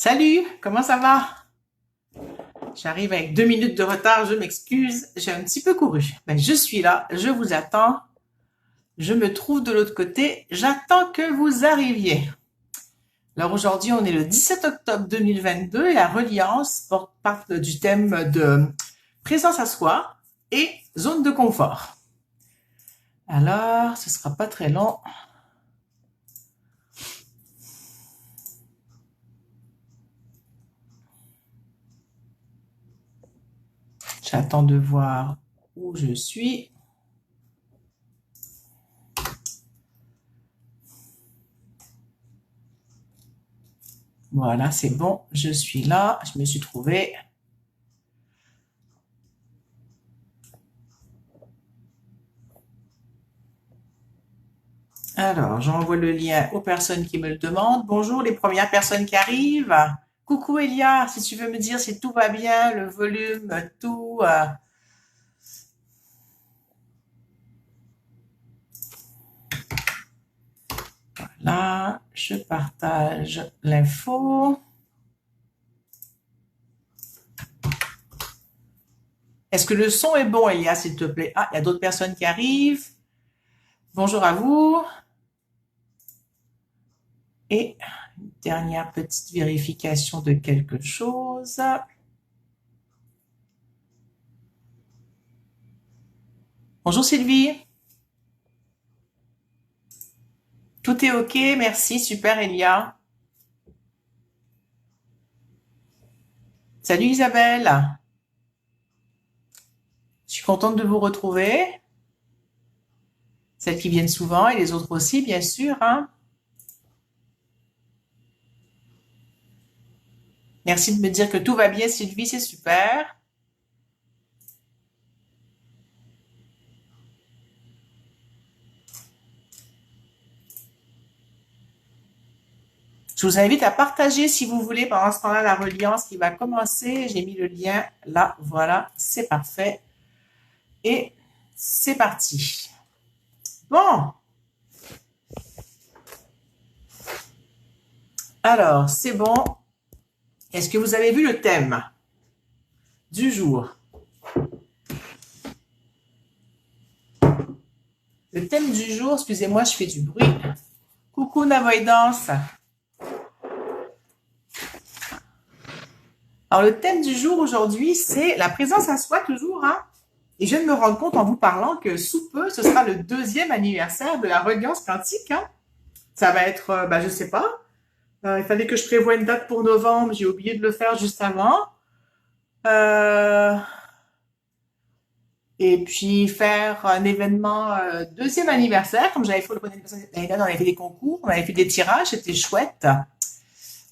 Salut, comment ça va? J'arrive avec 2 minutes de retard, je m'excuse, j'ai un petit peu couru. Mais je suis là, je vous attends, je me trouve de l'autre côté, j'attends que vous arriviez. Alors aujourd'hui, on est le 17 octobre 2022 et la reliance part du thème de présence à soi et zone de confort. Alors, ce sera pas très long. J'attends de voir où je suis. Voilà, c'est bon, je suis là, je me suis trouvée. Alors, j'envoie le lien aux personnes qui me le demandent. Bonjour les premières personnes qui arrivent. Coucou Elia, si tu veux me dire si tout va bien, le volume, tout. Là, je partage l'info. Est-ce que le son est bon, Elia, s'il te plaît? Ah, il y a d'autres personnes qui arrivent. Bonjour à vous. Et une dernière petite vérification de quelque chose. Bonjour Sylvie. Tout est OK, merci, super Elia. Salut Isabelle. Je suis contente de vous retrouver. Celles qui viennent souvent et les autres aussi, bien sûr, hein. Merci de me dire que tout va bien, Sylvie, c'est super. Je vous invite à partager si vous voulez pendant ce temps-là la reliance qui va commencer. J'ai mis le lien là, voilà, c'est parfait. Et c'est parti. Bon. Alors, c'est bon. Est-ce que vous avez vu le thème du jour? Le thème du jour, excusez-moi, je fais du bruit. Coucou Navoidance. Alors, le thème du jour aujourd'hui, c'est la présence à soi toujours, hein. Et je viens de me rendre compte en vous parlant que sous peu, ce sera le 2e anniversaire de la reliance quantique, hein. Ça va être, je sais pas. Il fallait que je prévoie une date pour novembre, j'ai oublié de le faire juste avant. Et puis faire un événement 2e anniversaire, comme j'avais fait le premier anniversaire l'année dernière, on avait fait des concours, on avait fait des tirages, c'était chouette.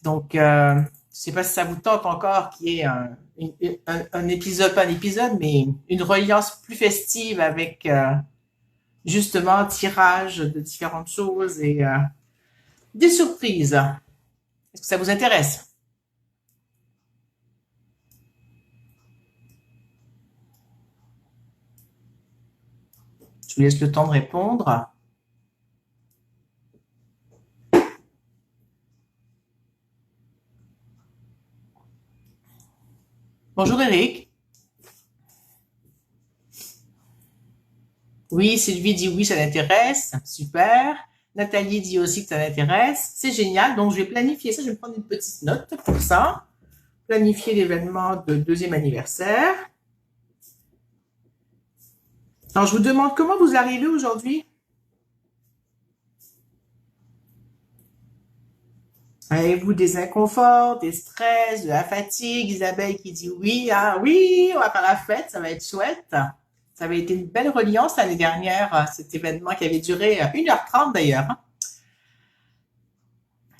Donc, je sais pas si ça vous tente encore qu'il y ait un épisode, pas un épisode, mais une reliance plus festive avec justement tirage de différentes choses et des surprises. Est-ce que ça vous intéresse? Je vous laisse le temps de répondre. Bonjour Eric. Oui, Sylvie dit oui, ça l'intéresse. Super. Nathalie dit aussi que ça l'intéresse. C'est génial. Donc, je vais planifier ça. Je vais prendre une petite note pour ça. Planifier l'événement de 2e anniversaire. Alors, je vous demande comment vous arrivez aujourd'hui? Avez-vous des inconforts, des stress, de la fatigue? Isabelle qui dit oui, ah oui, on va faire la fête, ça va être chouette. Ça avait été une belle reliance l'année dernière, cet événement qui avait duré 1h30 d'ailleurs, hein,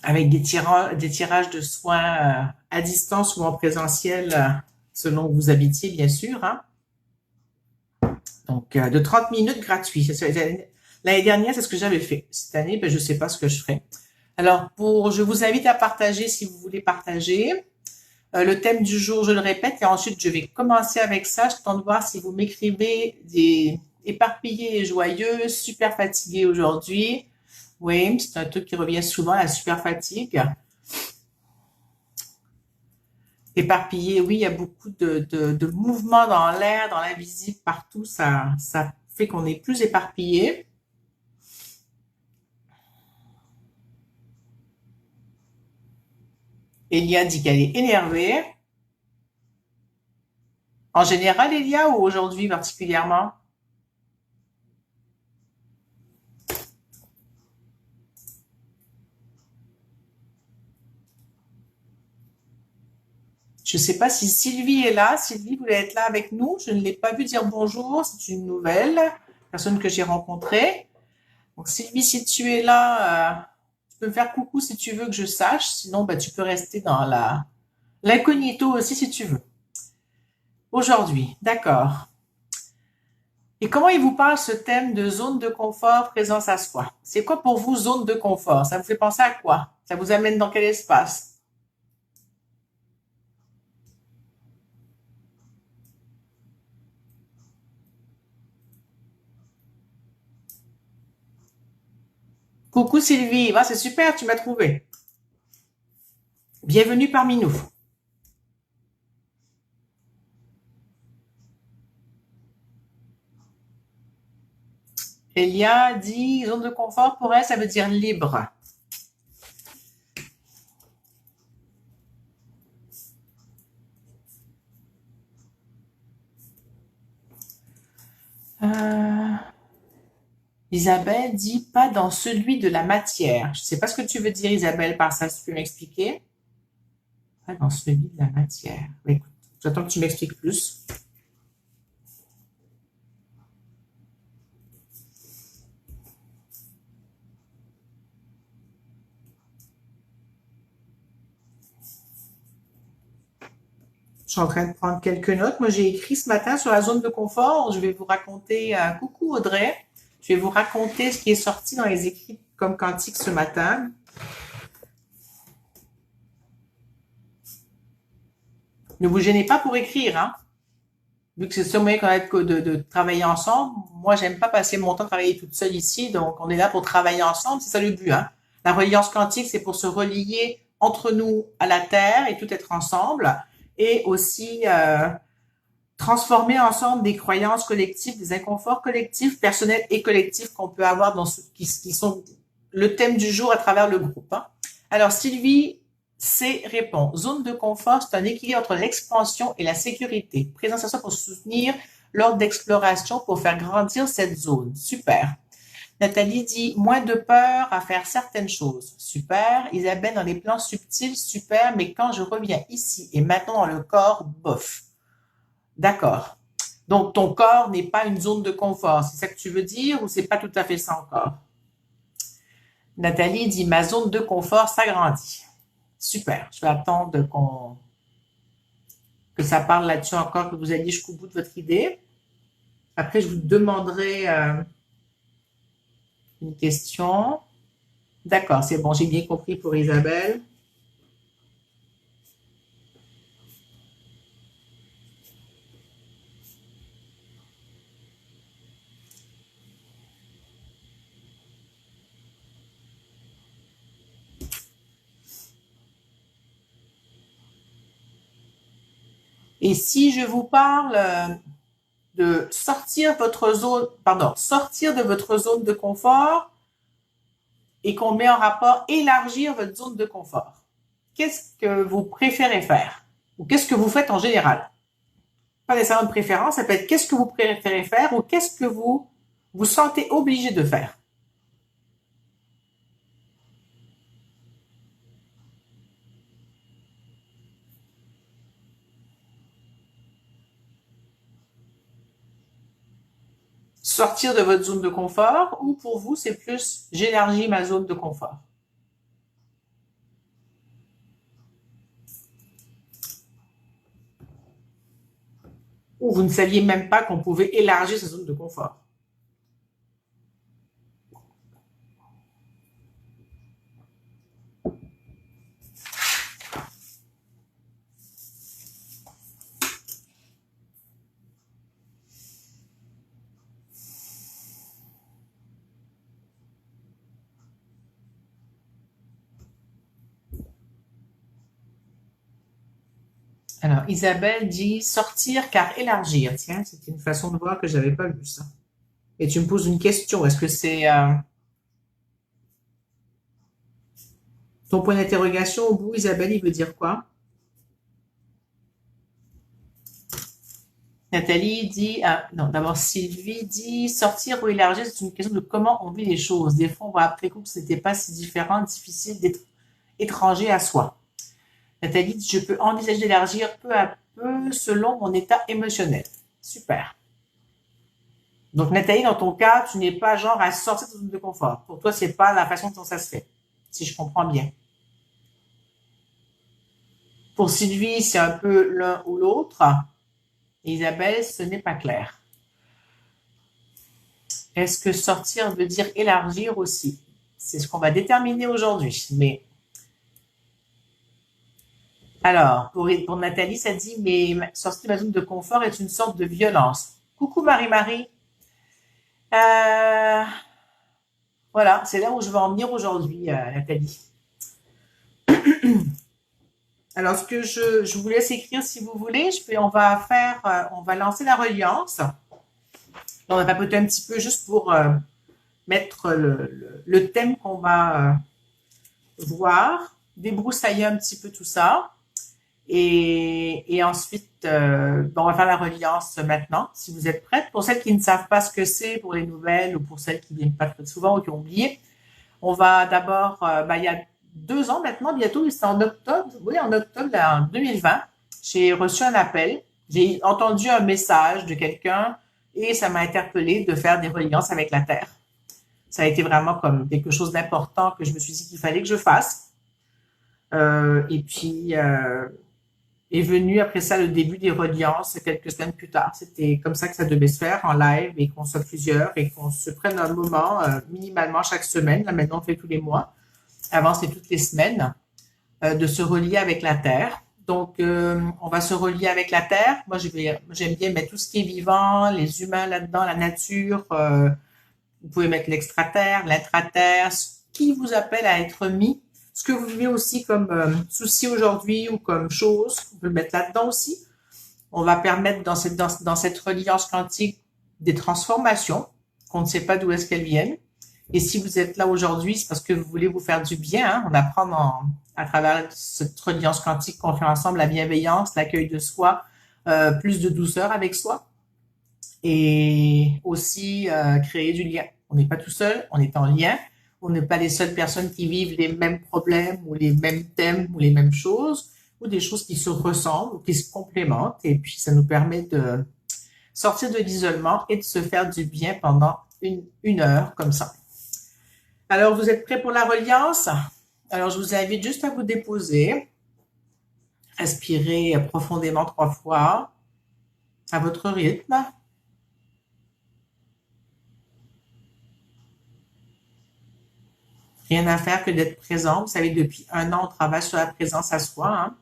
avec des tirages de soins à distance ou en présentiel, selon où vous habitiez, bien sûr, hein. Donc, de 30 minutes gratuit. L'année dernière, c'est ce que j'avais fait. Cette année, je ne sais pas ce que je ferai. Alors, je vous invite à partager si vous voulez partager. Le thème du jour, je le répète, et ensuite je vais commencer avec ça. Je tente de voir si vous m'écrivez des éparpillés et joyeux, super fatigué aujourd'hui. Oui, c'est un truc qui revient souvent, la super fatigue. Éparpillé, oui, il y a beaucoup de mouvements dans l'air, dans l'invisible, partout. Ça fait qu'on est plus éparpillé. Elia dit qu'elle est énervée. En général, Elia, ou aujourd'hui particulièrement? Je ne sais pas si Sylvie est là. Sylvie voulait être là avec nous. Je ne l'ai pas vu dire bonjour. C'est une nouvelle personne que j'ai rencontrée. Donc Sylvie, si tu es là, tu peux me faire coucou si tu veux que je sache. Sinon, bah, tu peux rester dans la l'incognito aussi si tu veux. Aujourd'hui, d'accord. Et comment il vous parle ce thème de zone de confort, présence à soi? C'est quoi pour vous zone de confort? Ça vous fait penser à quoi? Ça vous amène dans quel espace? Coucou Sylvie, ah, c'est super, tu m'as trouvé. Bienvenue parmi nous. Elia dit zone de confort pour elle, ça veut dire libre. Euh, Isabelle dit pas dans celui de la matière. Je ne sais pas ce que tu veux dire Isabelle par ça, si tu peux m'expliquer. Pas dans celui de la matière. Mais écoute, j'attends que tu m'expliques plus. Je suis en train de prendre quelques notes. Moi, j'ai écrit ce matin sur la zone de confort. Je vais vous raconter, coucou Audrey. Je vais vous raconter ce qui est sorti dans les écrits comme cantique ce matin. Ne vous gênez pas pour écrire, hein. Vu que c'est le seul moyen qu'on a de travailler ensemble. Moi, j'aime pas passer mon temps à travailler toute seule ici. Donc, on est là pour travailler ensemble. C'est ça le but, hein. La reliance quantique, c'est pour se relier entre nous à la Terre et tout être ensemble. Et aussi, transformer ensemble des croyances collectives, des inconforts collectifs, personnels et collectifs qu'on peut avoir dans ce qui sont le thème du jour à travers le groupe, hein. Alors, Sylvie C répond, zone de confort, c'est un équilibre entre l'expansion et la sécurité. Présence à soi pour soutenir lors d'exploration pour faire grandir cette zone. Super. Nathalie dit, moins de peur à faire certaines choses. Super. Isabelle, dans les plans subtils, super, mais quand je reviens ici et maintenant dans le corps, bof. D'accord. Donc, ton corps n'est pas une zone de confort. C'est ça que tu veux dire ou c'est pas tout à fait ça encore? Nathalie dit, ma zone de confort s'agrandit. Super. Je vais attendre que ça parle là-dessus encore, que vous alliez jusqu'au bout de votre idée. Après, je vous demanderai une question. D'accord, c'est bon, j'ai bien compris pour Isabelle. Et si je vous parle de sortir votre zone, pardon, sortir de votre zone de confort et qu'on met en rapport élargir votre zone de confort. Qu'est-ce que vous préférez faire? Ou qu'est-ce que vous faites en général? Pas nécessairement de préférence, ça peut être qu'est-ce que vous préférez faire ou qu'est-ce que vous vous sentez obligé de faire. Sortir de votre zone de confort ou pour vous, c'est plus j'élargis ma zone de confort? Ou vous ne saviez même pas qu'on pouvait élargir sa zone de confort? Alors, Isabelle dit sortir car élargir. Tiens, c'est une façon de voir que je n'avais pas vu ça. Et tu me poses une question. Est-ce que c'est ton point d'interrogation au bout, Isabelle, il veut dire quoi? Nathalie dit, ah, non, d'abord Sylvie dit sortir ou élargir, c'est une question de comment on vit les choses. Des fois, on va après coup que ce n'était pas si différent, difficile d'être étranger à soi. Nathalie dit, je peux envisager d'élargir peu à peu selon mon état émotionnel. Super. Donc, Nathalie, dans ton cas, tu n'es pas genre à sortir de ton zone de confort. Pour toi, c'est pas la façon dont ça se fait, si je comprends bien. Pour Sylvie, c'est un peu l'un ou l'autre. Isabelle, ce n'est pas clair. Est-ce que sortir veut dire élargir aussi? C'est ce qu'on va déterminer aujourd'hui. Mais alors, pour Nathalie, ça dit, mais sortir de ma zone de confort est une sorte de violence. Coucou Marie-Marie. Euh, voilà, c'est là où je veux en venir aujourd'hui, Nathalie. Alors, ce que je vous laisse écrire si vous voulez. On va lancer la reliance. On va papoter un petit peu juste pour mettre le thème qu'on va voir, débroussailler un petit peu tout ça. Et ensuite, on va faire la reliance maintenant, si vous êtes prêtes. Pour celles qui ne savent pas ce que c'est, pour les nouvelles, ou pour celles qui viennent pas très souvent ou qui ont oublié, on va d'abord, il y a 2 ans maintenant, bientôt, c'était en octobre, oui, en octobre en 2020, j'ai reçu un appel, j'ai entendu un message de quelqu'un et ça m'a interpellée de faire des reliances avec la Terre. Ça a été vraiment comme quelque chose d'important que je me suis dit qu'il fallait que je fasse. Et puis, est venu après ça le début des reliances quelques semaines plus tard. C'était comme ça que ça devait se faire en live et qu'on soit plusieurs et qu'on se prenne un moment minimalement chaque semaine. Là maintenant on fait tous les mois. Avant c'était toutes les semaines de se relier avec la terre. Donc on va se relier avec la terre. Moi j'aime bien mettre tout ce qui est vivant, les humains là-dedans, la nature. Vous pouvez mettre l'extraterre, l'intraterre, ce qui vous appelle à être mis. Ce que vous vivez aussi comme souci aujourd'hui ou comme chose, on peut le mettre là-dedans aussi. On va permettre dans cette reliance quantique des transformations qu'on ne sait pas d'où est-ce qu'elles viennent. Et si vous êtes là aujourd'hui, c'est parce que vous voulez vous faire du bien. Hein? On apprend à travers cette reliance quantique qu'on fait ensemble la bienveillance, l'accueil de soi, plus de douceur avec soi et aussi créer du lien. On n'est pas tout seul, on est en lien. On n'est pas les seules personnes qui vivent les mêmes problèmes ou les mêmes thèmes ou les mêmes choses ou des choses qui se ressemblent ou qui se complémentent. Et puis, ça nous permet de sortir de l'isolement et de se faire du bien pendant une heure comme ça. Alors, vous êtes prêts pour la reliance? Alors, je vous invite juste à vous déposer. Respirez profondément 3 fois à votre rythme. Rien à faire que d'être présent. Vous savez, depuis 1 an, on travaille sur la présence à soi. Hein?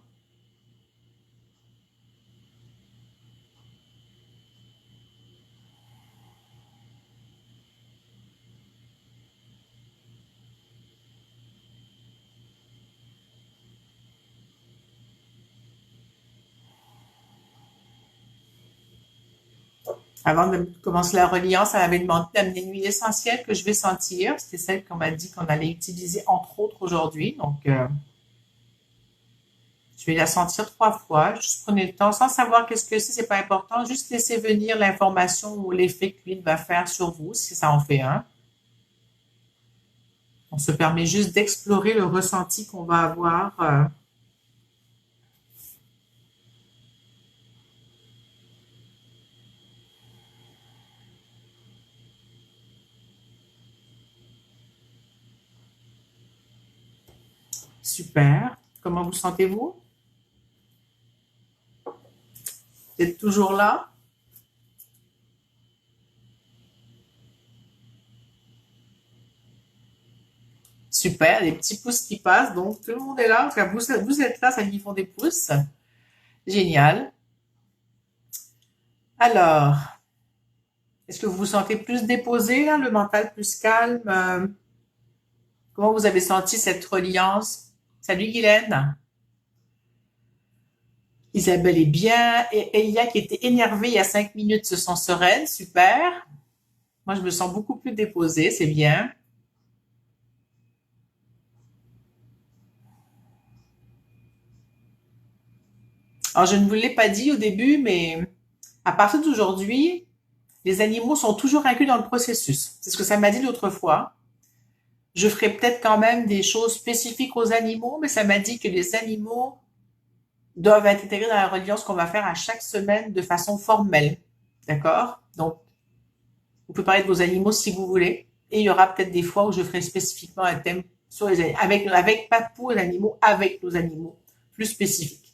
Avant de commencer la reliance, elle avait demandé d'amener une huile essentielle que je vais sentir. C'était celle qu'on m'a dit qu'on allait utiliser entre autres aujourd'hui. Donc, je vais la sentir 3 fois. Juste prenez le temps, sans savoir qu'est-ce que c'est pas important. Juste laissez venir l'information ou l'effet que l'huile va faire sur vous, si ça en fait un. On se permet juste d'explorer le ressenti qu'on va avoir. Super. Comment vous sentez-vous? Vous êtes toujours là? Super, des petits pouces qui passent, donc tout le monde est là. Enfin, vous êtes là, ça lui font des pouces. Génial. Alors, est-ce que vous vous sentez plus déposé, là, le mental plus calme? Comment vous avez senti cette reliance? Salut Guylaine. Isabelle est bien. Et Elia qui était énervée il y a 5 minutes se sent sereine. Super. Moi, je me sens beaucoup plus déposée. C'est bien. Alors, je ne vous l'ai pas dit au début, mais à partir d'aujourd'hui, les animaux sont toujours inclus dans le processus. C'est ce que ça m'a dit l'autre fois. Je ferai peut-être quand même des choses spécifiques aux animaux, mais ça m'a dit que les animaux doivent être intégrés dans la religion, ce qu'on va faire à chaque semaine de façon formelle. D'accord? Donc, vous pouvez parler de vos animaux si vous voulez. Et il y aura peut-être des fois où je ferai spécifiquement un thème sur les animaux, pas pour les animaux, avec nos animaux, plus spécifique.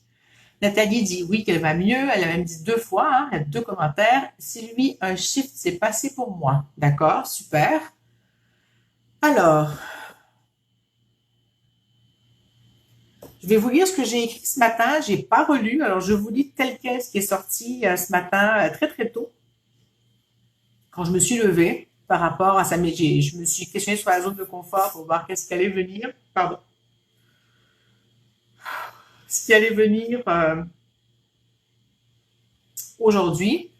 Nathalie dit oui qu'elle va mieux. Elle a même dit 2 fois, hein, il y a 2 commentaires. Sylvie, un shift s'est passé pour moi. D'accord, super. Alors, je vais vous lire ce que j'ai écrit ce matin. J'ai pas relu, alors je vous lis tel quel ce qui est sorti ce matin très très tôt. Quand je me suis levée par rapport à ça, mais je me suis questionnée sur la zone de confort pour voir qu'est-ce qui allait venir. Pardon. Ce qui allait venir aujourd'hui.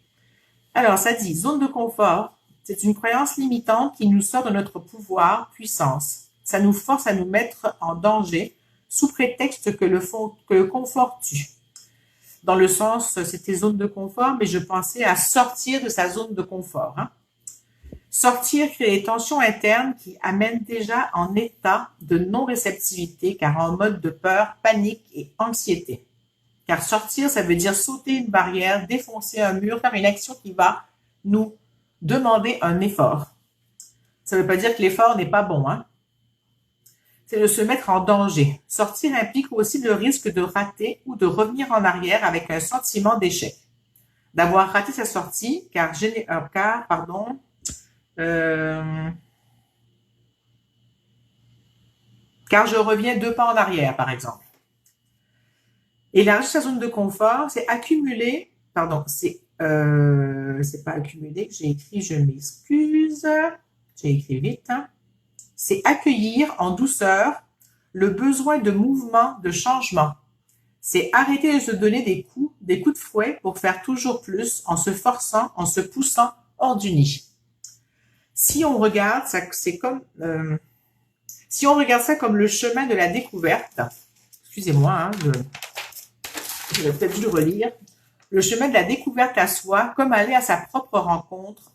Alors, ça dit zone de confort. C'est une croyance limitante qui nous sort de notre pouvoir, puissance. Ça nous force à nous mettre en danger sous prétexte que le confort tue. Dans le sens, c'était zone de confort, mais je pensais à sortir de sa zone de confort. Hein. Sortir crée des tensions internes qui amènent déjà en état de non-réceptivité, car en mode de peur, panique et anxiété. Car sortir, ça veut dire sauter une barrière, défoncer un mur, faire une action qui va nous demander un effort. Ça ne veut pas dire que l'effort n'est pas bon, hein. C'est de se mettre en danger. Sortir implique aussi le risque de rater ou de revenir en arrière avec un sentiment d'échec. D'avoir raté sa sortie, car je reviens 2 pas en arrière, par exemple. Élargir sa zone de confort, c'est accumuler, pardon, c'est pas accumuler, j'ai écrit, je m'excuse, j'ai écrit vite, hein. C'est accueillir en douceur le besoin de mouvement, de changement. C'est arrêter de se donner des coups de fouet pour faire toujours plus en se forçant, en se poussant hors du nid. Si on regarde ça, c'est comme si on regarde ça comme le chemin de la découverte, excusez-moi, hein, je vais peut-être dû le relire, le chemin de la découverte à soi, comme aller à sa propre rencontre,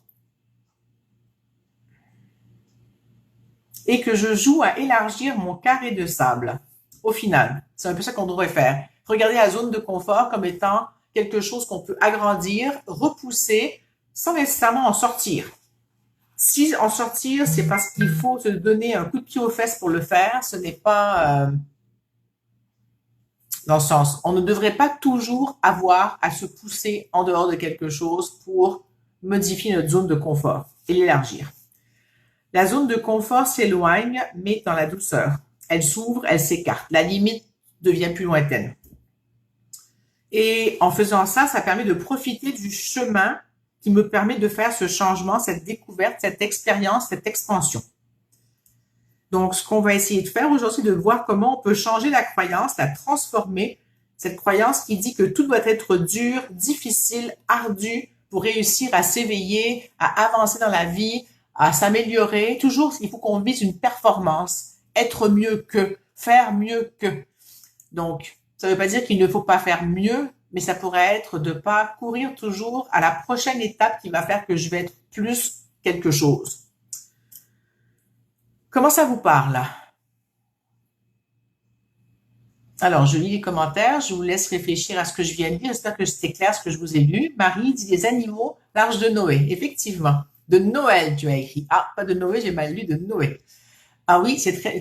et que je joue à élargir mon carré de sable. Au final, c'est un peu ça qu'on devrait faire. Regarder la zone de confort comme étant quelque chose qu'on peut agrandir, repousser, sans nécessairement en sortir. Si en sortir, c'est parce qu'il faut se donner un coup de pied aux fesses pour le faire, ce n'est pas dans le sens, on ne devrait pas toujours avoir à se pousser en dehors de quelque chose pour modifier notre zone de confort et l'élargir. La zone de confort s'éloigne, mais dans la douceur. Elle s'ouvre, elle s'écarte. La limite devient plus lointaine. Et en faisant ça, ça permet de profiter du chemin qui me permet de faire ce changement, cette découverte, cette expérience, cette expansion. Donc, ce qu'on va essayer de faire aujourd'hui, c'est de voir comment on peut changer la croyance, la transformer, cette croyance qui dit que tout doit être dur, difficile, ardu pour réussir à s'éveiller, à avancer dans la vie, à s'améliorer. Toujours, il faut qu'on vise une performance, être mieux que, faire mieux que. Donc, ça ne veut pas dire qu'il ne faut pas faire mieux, mais ça pourrait être de pas courir toujours à la prochaine étape qui va faire que je vais être plus quelque chose. Comment ça vous parle? Alors, je lis les commentaires, je vous laisse réfléchir à ce que je viens de dire. J'espère que c'était clair ce que je vous ai lu. Marie dit les animaux, l'arche de Noé. Effectivement. De Noël, tu as écrit. Ah, pas de Noé, j'ai mal lu, de Noé. Ah oui,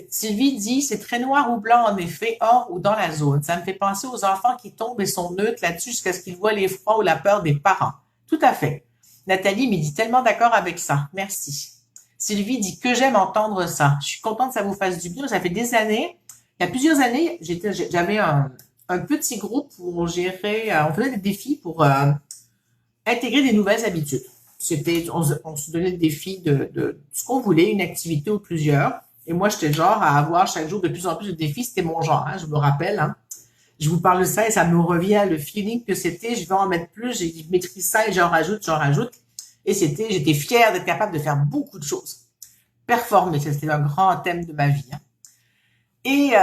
Sylvie dit, c'est très noir ou blanc en effet, hors ou dans la zone. Ça me fait penser aux enfants qui tombent et sont neutres là-dessus jusqu'à ce qu'ils voient l'effroi ou la peur des parents. Tout à fait. Nathalie me dit tellement d'accord avec ça. Merci. Sylvie dit que j'aime entendre ça. Je suis contente que ça vous fasse du bien. Ça fait des années. Il y a plusieurs années, j'avais un petit groupe où on faisait des défis pour intégrer des nouvelles habitudes. On se donnait le défi de ce qu'on voulait, une activité ou plusieurs. Et moi, j'étais genre à avoir chaque jour de plus en plus de défis. C'était mon genre, hein, je me rappelle. Hein. Je vous parle de ça et ça me revient le feeling que c'était, je vais en mettre plus, je maîtrise ça et j'en rajoute, j'en rajoute. Et j'étais fière d'être capable de faire beaucoup de choses. Performer, c'était un grand thème de ma vie. Hein. Et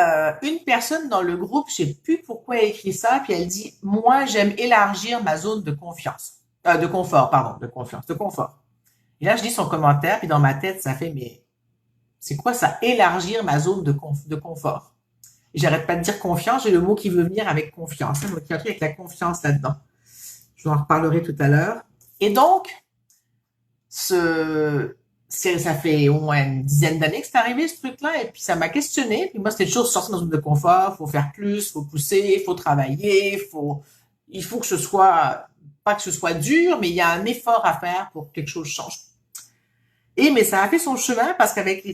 une personne dans le groupe, je sais plus pourquoi elle écrit ça, puis elle dit, moi j'aime élargir ma zone de confiance, de confort, pardon, de confiance, de confort. Et là je lis son commentaire, puis dans ma tête ça fait, mais c'est quoi ça, élargir ma zone de confort? Et j'arrête pas de dire confiance, j'ai le mot qui veut venir avec confiance, hein, donc il y a un truc avec la confiance là-dedans. Je vous en reparlerai tout à l'heure. Et donc, ça fait au moins une dizaine d'années que c'est arrivé, ce truc-là, et puis ça m'a questionné. Puis moi, c'était toujours sortir dans une zone de confort, faut faire plus, faut pousser, faut travailler, il faut que ce soit, pas que ce soit dur, mais il y a un effort à faire pour que quelque chose change. Mais ça a fait son chemin parce qu'avec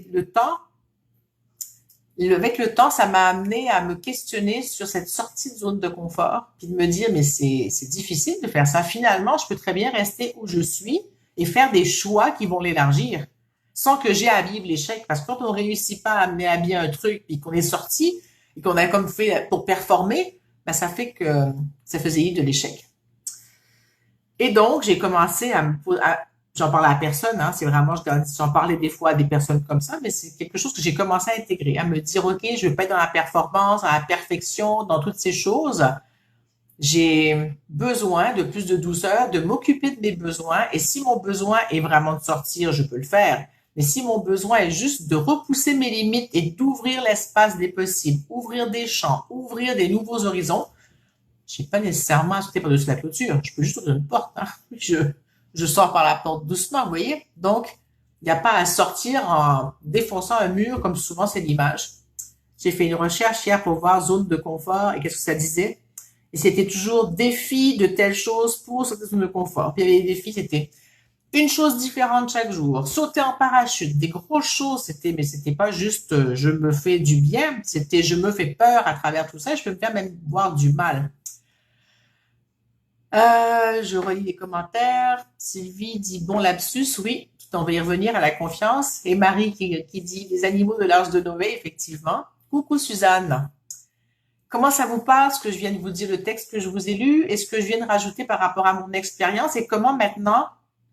avec le temps, ça m'a amené à me questionner sur cette sortie de zone de confort, puis de me dire, mais c'est difficile de faire ça. Finalement, je peux très bien rester où je suis et faire des choix qui vont l'élargir, sans que j'ai à vivre l'échec. Parce que quand on réussit pas à amener à bien un truc, puis qu'on est sorti, et qu'on a comme fait pour performer, ben ça fait que ça faisait vivre de l'échec. Et donc, j'ai commencé j'en parle à personne, hein, c'est vraiment, j'en parlais des fois à des personnes comme ça, mais c'est quelque chose que j'ai commencé à intégrer, à me dire, OK, je veux pas être dans la performance, dans la perfection, dans toutes ces choses. J'ai besoin de plus de douceur, de m'occuper de mes besoins, et si mon besoin est vraiment de sortir, je peux le faire. Mais si mon besoin est juste de repousser mes limites et d'ouvrir l'espace des possibles, ouvrir des champs, ouvrir des nouveaux horizons, je n'ai pas nécessairement à sauter par-dessus la clôture. Je peux juste ouvrir une porte. Hein. Je sors par la porte doucement, vous voyez. Donc, il n'y a pas à sortir en défonçant un mur, comme souvent c'est l'image. J'ai fait une recherche hier pour voir zone de confort et qu'est-ce que ça disait. Et c'était toujours défi de telle chose pour cette zone de confort. Puis il y avait des défis, c'était une chose différente chaque jour, sauter en parachute, des grosses choses, mais c'était pas juste je me fais du bien, c'était je me fais peur à travers tout ça, je peux me faire même voir du mal. Je relis les commentaires. Sylvie dit bon lapsus, oui, on va y revenir à la confiance. Et Marie qui dit les animaux de l'Arche de Noé, effectivement. Coucou Suzanne. Comment ça vous parle, ce que je viens de vous dire, le texte que je vous ai lu, et ce que je viens de rajouter par rapport à mon expérience, et comment maintenant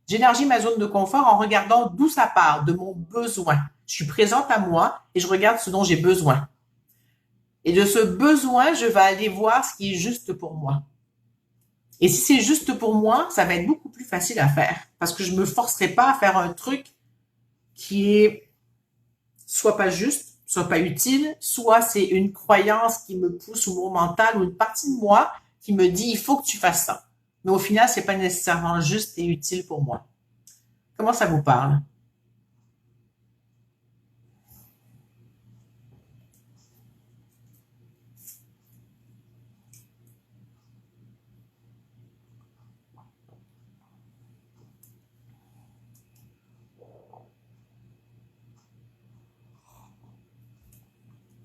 j'élargis ma zone de confort en regardant d'où ça part, de mon besoin. Je suis présente à moi et je regarde ce dont j'ai besoin. Et de ce besoin, je vais aller voir ce qui est juste pour moi. Et si c'est juste pour moi, ça va être beaucoup plus facile à faire parce que je me forcerai pas à faire un truc qui est soit pas juste, soit pas utile, soit c'est une croyance qui me pousse ou mon mental ou une partie de moi qui me dit il faut que tu fasses ça. Mais au final, c'est pas nécessairement juste et utile pour moi. Comment ça vous parle?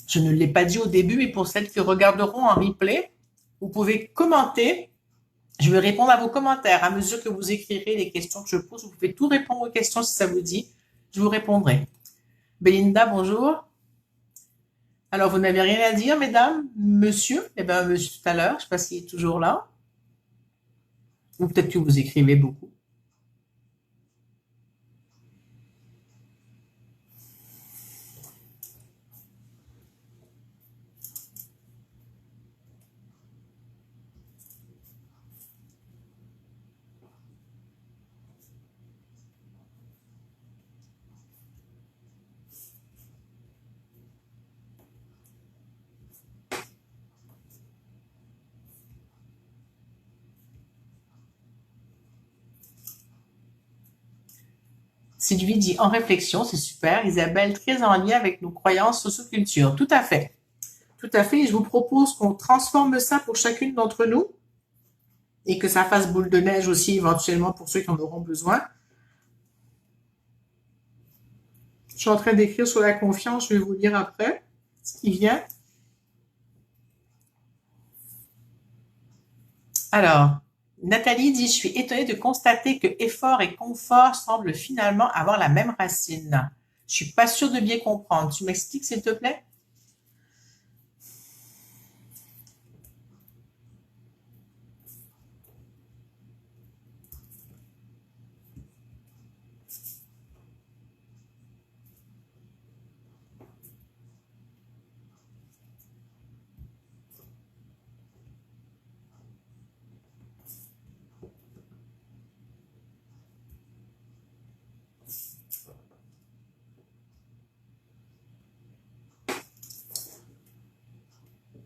Je ne l'ai pas dit au début, mais pour celles qui regarderont en replay, vous pouvez commenter. Je vais répondre à vos commentaires à mesure que vous écrirez les questions que je pose. Vous pouvez tout répondre aux questions si ça vous dit. Je vous répondrai. Belinda, bonjour. Alors, vous n'avez rien à dire, mesdames? Monsieur? Eh bien, monsieur tout à l'heure. Je ne sais pas s'il est toujours là. Ou peut-être que vous écrivez beaucoup. Sylvie dit en réflexion, c'est super. Isabelle, très en lien avec nos croyances socioculture. Tout à fait. Tout à fait. Et je vous propose qu'on transforme ça pour chacune d'entre nous et que ça fasse boule de neige aussi éventuellement pour ceux qui en auront besoin. Je suis en train d'écrire sur la confiance, je vais vous lire après ce qui vient. Alors, Nathalie dit, je suis étonnée de constater que effort et confort semblent finalement avoir la même racine. Je suis pas sûre de bien comprendre. Tu m'expliques, s'il te plaît?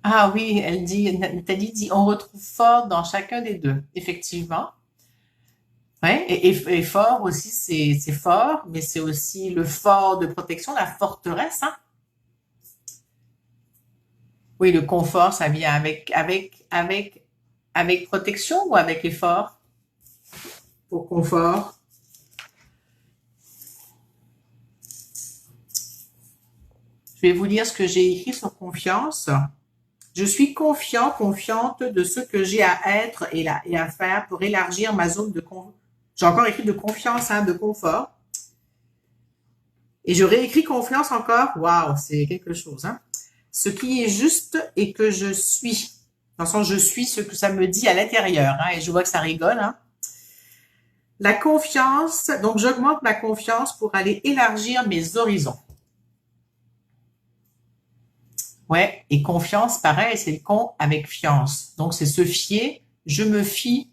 Ah oui, elle dit, Nathalie dit, on retrouve fort dans chacun des deux. Effectivement. Ouais, et fort aussi, c'est fort, mais c'est aussi le fort de protection, la forteresse, hein. Oui, le confort, ça vient avec protection ou avec effort pour confort. Je vais vous lire ce que j'ai écrit sur confiance. Je suis confiant, confiante de ce que j'ai à être et à faire pour élargir ma zone de confort. J'ai encore écrit de confiance, hein, de confort. Et je réécris confiance encore. Waouh, c'est quelque chose, hein. Ce qui est juste et que je suis. Dans le sens, je suis ce que ça me dit à l'intérieur, hein, et je vois que ça rigole, hein. La confiance, donc j'augmente ma confiance pour aller élargir mes horizons. Ouais, et confiance, pareil, c'est le con avec fiance. Donc c'est se fier, je me fie,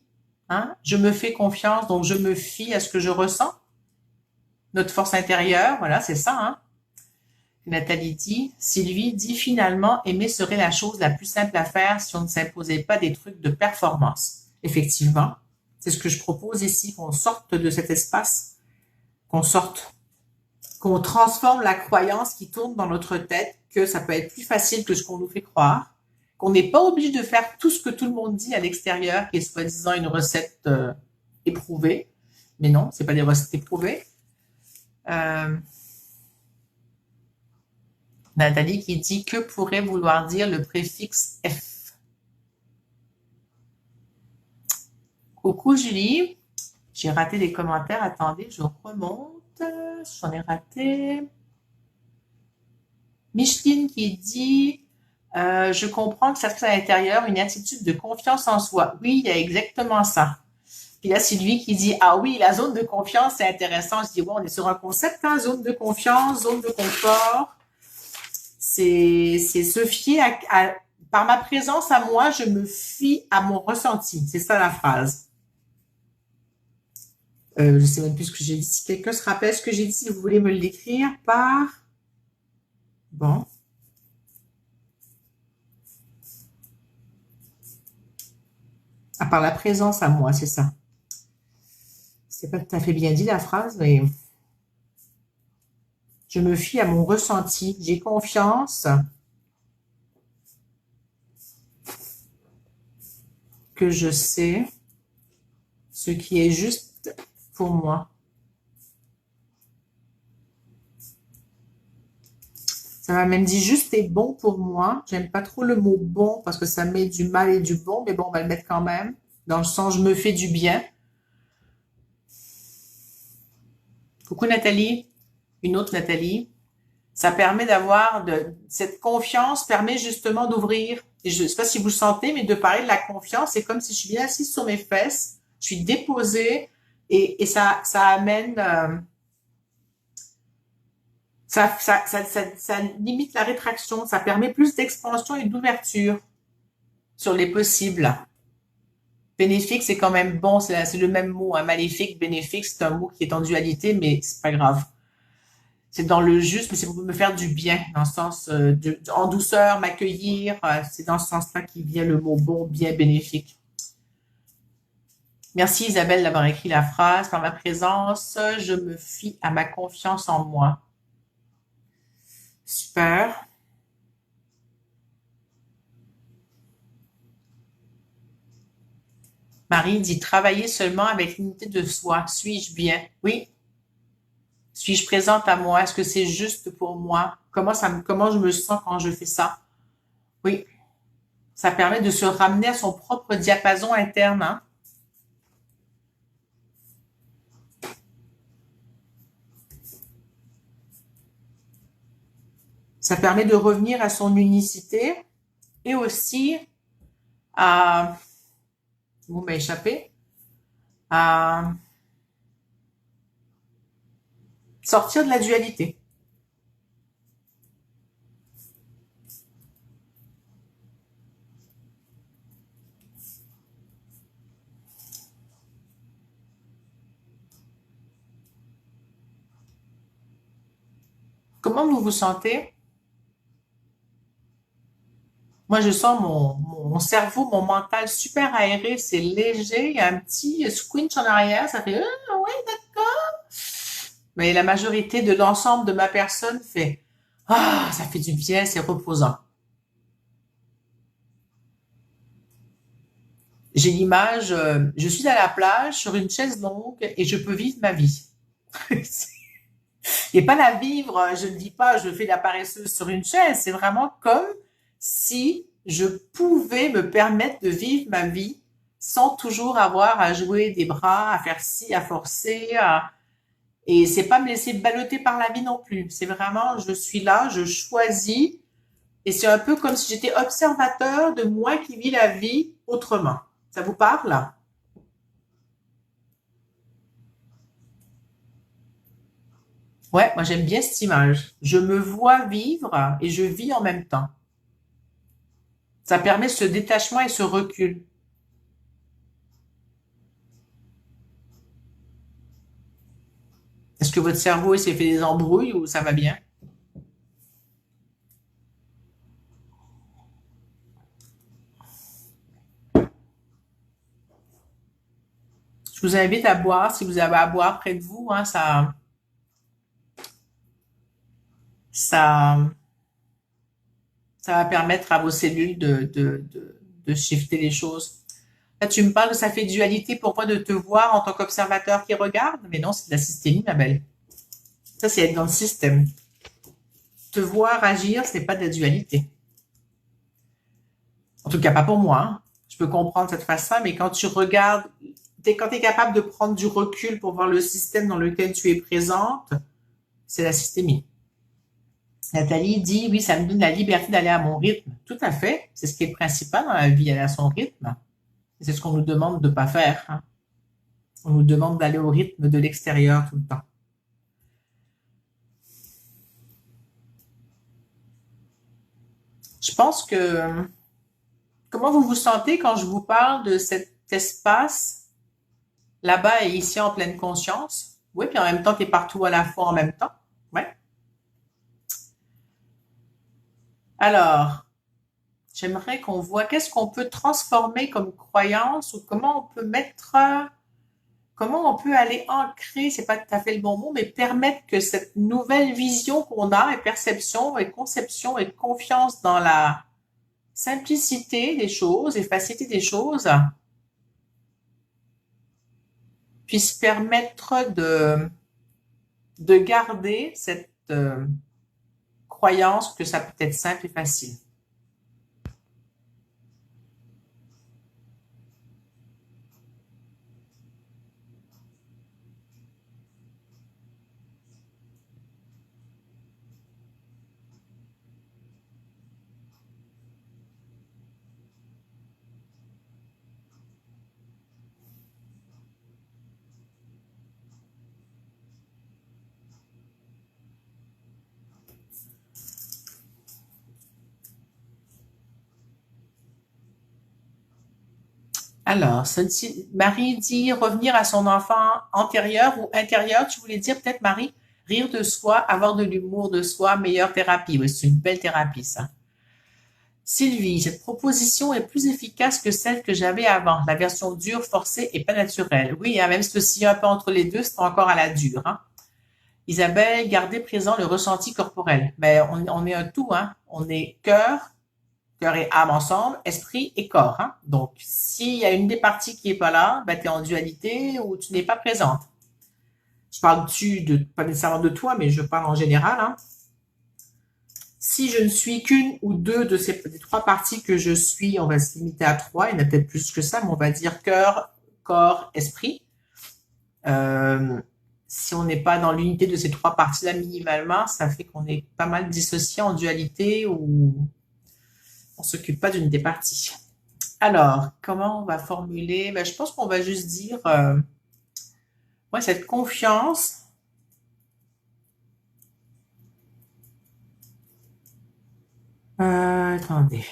hein, je me fais confiance, donc je me fie à ce que je ressens. Notre force intérieure, voilà, c'est ça, hein. Nathalie dit, Sylvie dit finalement, aimer serait la chose la plus simple à faire si on ne s'imposait pas des trucs de performance. Effectivement, c'est ce que je propose ici, qu'on sorte de cet espace, qu'on sorte, qu'on transforme la croyance qui tourne dans notre tête, que ça peut être plus facile que ce qu'on nous fait croire, qu'on n'est pas obligé de faire tout ce que tout le monde dit à l'extérieur, qui est soi-disant une recette éprouvée. Mais non, c'est pas des recettes éprouvées. Euh, Nathalie qui dit que pourrait vouloir dire le préfixe F. Coucou Julie, j'ai raté des commentaires, attendez, je remonte, j'en ai raté. Micheline qui dit je comprends que ça se fait à l'intérieur une attitude de confiance en soi. Oui, il y a exactement ça. Puis là, Sylvie qui dit ah oui, la zone de confiance, c'est intéressant. Je dis ouais, on est sur un concept, hein, zone de confiance, zone de confort. C'est se fier par ma présence à moi, je me fie à mon ressenti. C'est ça la phrase. Je sais même plus ce que j'ai dit. Si quelqu'un se rappelle ce que j'ai dit, si vous voulez me l'écrire par... Bon. Ah, par la présence à moi, c'est ça. C'est pas tout à fait bien dit la phrase, mais je me fie à mon ressenti. J'ai confiance que je sais ce qui est juste pour moi. Ça m'a même dit juste et bon pour moi. J'aime pas trop le mot bon parce que ça met du mal et du bon, mais bon, on va le mettre quand même. Dans le sens, je me fais du bien. Coucou Nathalie, une autre Nathalie. Ça permet d'avoir cette confiance permet justement d'ouvrir. Et je ne sais pas si vous le sentez, mais de parler de la confiance, c'est comme si je suis bien assise sur mes fesses, je suis déposée et ça amène, ça limite la rétraction, ça permet plus d'expansion et d'ouverture sur les possibles. Bénéfique, c'est quand même bon, c'est le même mot, hein. Maléfique, bénéfique, c'est un mot qui est en dualité, mais c'est pas grave. C'est dans le juste, mais c'est pour me faire du bien, dans le sens en douceur, m'accueillir. C'est dans ce sens-là qu'il vient le mot bon, bien, bénéfique. Merci Isabelle d'avoir écrit la phrase. Par ma présence, je me fie à ma confiance en moi. Super. Marie dit travailler seulement avec l'unité de soi. Suis-je bien? Oui. Suis-je présente à moi? Est-ce que c'est juste pour moi? Comment je me sens quand je fais ça? Oui. Ça permet de se ramener à son propre diapason interne, hein. Ça permet de revenir à son unicité et aussi à, vous m'a échappé, à sortir de la dualité. Comment vous vous sentez? Moi, je sens mon cerveau, mon mental super aéré, c'est léger, il y a un petit squinch en arrière, ça fait oui, d'accord. Mais la majorité de l'ensemble de ma personne fait ah, ça fait du bien, c'est reposant. J'ai l'image, je suis à la plage sur une chaise longue et je peux vivre ma vie. Et pas la vivre, je ne dis pas je fais la paresseuse sur une chaise, c'est vraiment comme si je pouvais me permettre de vivre ma vie sans toujours avoir à jouer des bras, à faire ci, à forcer, et c'est pas me laisser balloter par la vie non plus. C'est vraiment, je suis là, je choisis, et c'est un peu comme si j'étais observateur de moi qui vis la vie autrement. Ça vous parle? Ouais, moi j'aime bien cette image. Je me vois vivre et je vis en même temps. Ça permet ce détachement et ce recul. Est-ce que votre cerveau il s'est fait des embrouilles ou ça va bien? Je vous invite à boire si vous avez à boire près de vous. Hein, ça, ça va permettre à vos cellules de shifter les choses. Là, tu me parles que ça fait dualité pour moi de te voir en tant qu'observateur qui regarde, mais non, c'est de la systémie, ma belle. Ça, c'est être dans le système. Te voir agir, c'est pas de la dualité. En tout cas, pas pour moi. Hein. Je peux comprendre cette façon, mais quand tu regardes, quand tu es capable de prendre du recul pour voir le système dans lequel tu es présente, c'est la systémie. Nathalie dit, oui, ça me donne la liberté d'aller à mon rythme. Tout à fait. C'est ce qui est le principal dans la vie, aller à son rythme. C'est ce qu'on nous demande de ne pas faire. Hein. On nous demande d'aller au rythme de l'extérieur tout le temps. Je pense que, comment vous vous sentez quand je vous parle de cet espace là-bas et ici en pleine conscience? Oui, puis en même temps, tu es partout à la fois en même temps. Ouais. Alors, j'aimerais qu'on voit qu'est-ce qu'on peut transformer comme croyance ou comment on peut mettre, comment on peut aller ancrer, c'est pas tout à fait le bon mot, mais permettre que cette nouvelle vision qu'on a et perception et conception et confiance dans la simplicité des choses et facilité des choses puisse permettre de garder cette croyance que ça peut être simple et facile. Alors, Marie dit revenir à son enfant antérieur ou intérieur. Tu voulais dire peut-être, Marie, rire de soi, avoir de l'humour de soi, meilleure thérapie. Oui, c'est une belle thérapie, ça. Sylvie, cette proposition est plus efficace que celle que j'avais avant. La version dure, forcée et pas naturelle. Oui, hein, même si aussi un peu entre les deux, c'est encore à la dure. Hein. Isabelle, gardez présent le ressenti corporel. Ben, on est un tout, hein. On est cœur et âme ensemble, esprit et corps. Hein. Donc, s'il y a une des parties qui est pas là, ben, tu es en dualité ou tu n'es pas présente. Je parle pas nécessairement de toi, mais je parle en général. Hein. Si je ne suis qu'une ou deux des trois parties que je suis, on va se limiter à trois, il y en a peut-être plus que ça, mais on va dire cœur, corps, esprit. Euh, si on n'est pas dans l'unité de ces trois parties-là minimalement, ça fait qu'on est pas mal dissocié en dualité ou on s'occupe pas d'une des parties. Alors, comment on va formuler? Ben, je pense qu'on va juste dire, ouais, cette confiance. Attendez.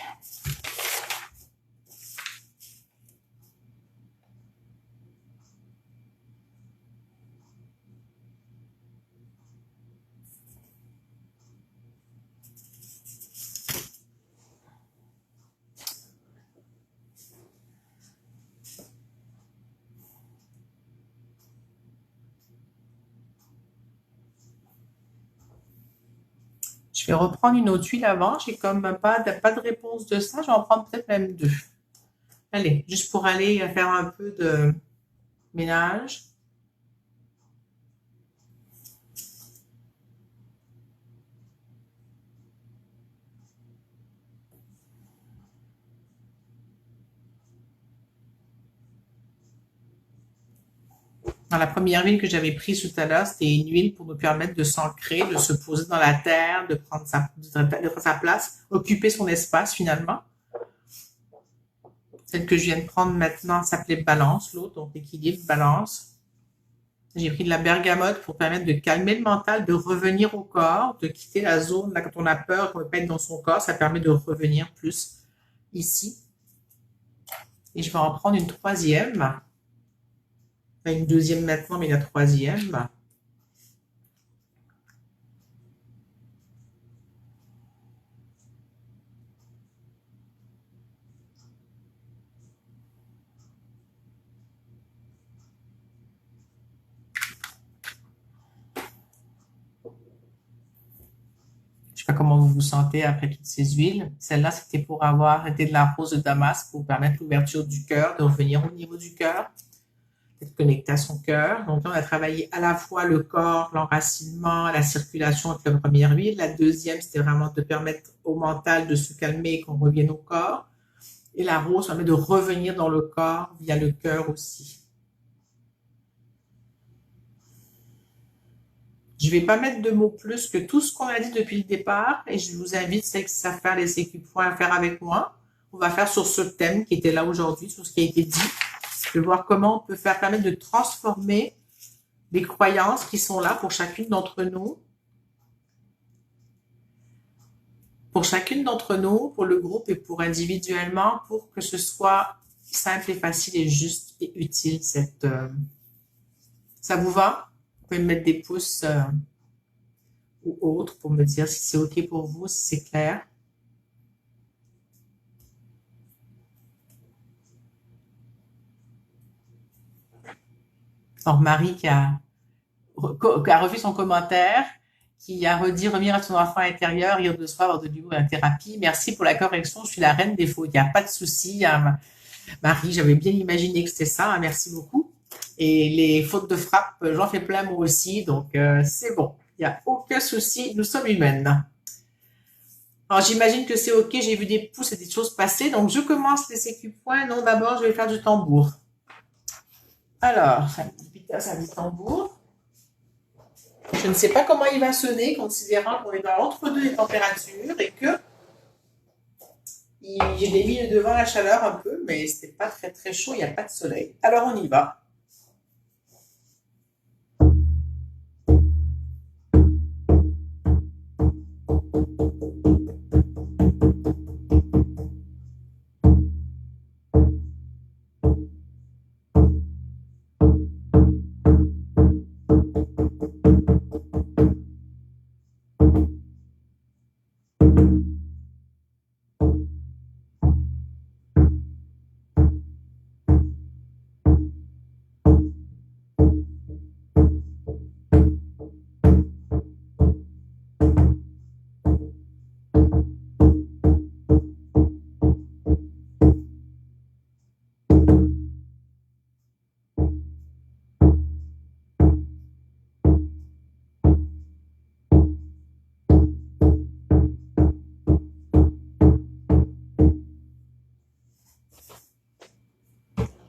Je vais reprendre une autre huile avant. J'ai comme pas de réponse de ça. Je vais en prendre peut-être même deux. Allez, juste pour aller faire un peu de ménage. Dans la première huile que j'avais prise tout à l'heure, c'était une huile pour nous permettre de s'ancrer, de se poser dans la terre, de prendre sa place, occuper son espace finalement. Celle que je viens de prendre maintenant s'appelait Balance, l'autre, donc équilibre, balance. J'ai pris de la bergamote pour permettre de calmer le mental, de revenir au corps, de quitter la zone, là, quand on a peur, qu'on ne veut pas être dans son corps, ça permet de revenir plus ici. Et je vais en prendre une troisième. Enfin, une deuxième maintenant, mais la troisième. Je sais pas comment vous vous sentez après toutes ces huiles. Celle-là, c'était pour avoir été de la rose de Damas pour permettre l'ouverture du cœur, de revenir au niveau du cœur, d'être connecté à son cœur. Donc là, on a travaillé à la fois le corps, l'enracinement, la circulation avec la première huile. La deuxième, c'était vraiment de permettre au mental de se calmer et qu'on revienne au corps. Et la rose permet de revenir dans le corps via le cœur aussi. Je vais pas mettre de mots plus que tout ce qu'on a dit depuis le départ et je vous invite à faire les sécu-points à faire avec moi. On va faire sur ce thème qui était là aujourd'hui, sur ce qui a été dit, de voir comment on peut permettre de transformer les croyances qui sont là pour chacune d'entre nous. Pour chacune d'entre nous, pour le groupe et pour individuellement, pour que ce soit simple et facile et juste et utile. Ça vous va? Vous pouvez me mettre des pouces ou autres pour me dire si c'est OK pour vous, si c'est clair. Alors Marie qui a revu son commentaire, qui a redit revenir à son enfant intérieur, rire de soi, avoir de l'humour et la thérapie. Merci pour la correction, je suis la reine des fautes. Il n'y a pas de souci. Marie, j'avais bien imaginé que c'était ça. Merci beaucoup. Et les fautes de frappe, j'en fais plein moi aussi, donc c'est bon. Il n'y a aucun souci, nous sommes humaines. Alors j'imagine que c'est OK, j'ai vu des pouces et des choses passer, donc je commence les sécu-points. Non, d'abord, je vais faire du tambour. Alors, un petit tambour. Je ne sais pas comment il va sonner, considérant qu'on est dans l'entre-deux des températures et que j'ai mis devant la chaleur un peu, mais c'était pas très très chaud, il n'y a pas de soleil. Alors on y va.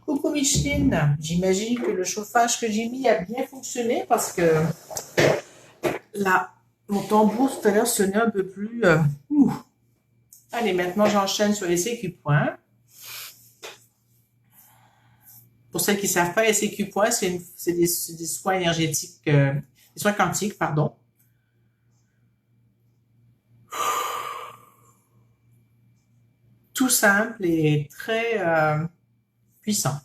Coucou Micheline, j'imagine que le chauffage que j'ai mis a bien fonctionné parce que là, mon tambour tout à l'heure sonnait un peu plus... Allez, maintenant j'enchaîne sur les sécu-points. Pour celles qui ne savent pas, les sécu-points, c'est des soins énergétiques, des soins quantiques, pardon. Tout simple et très puissant.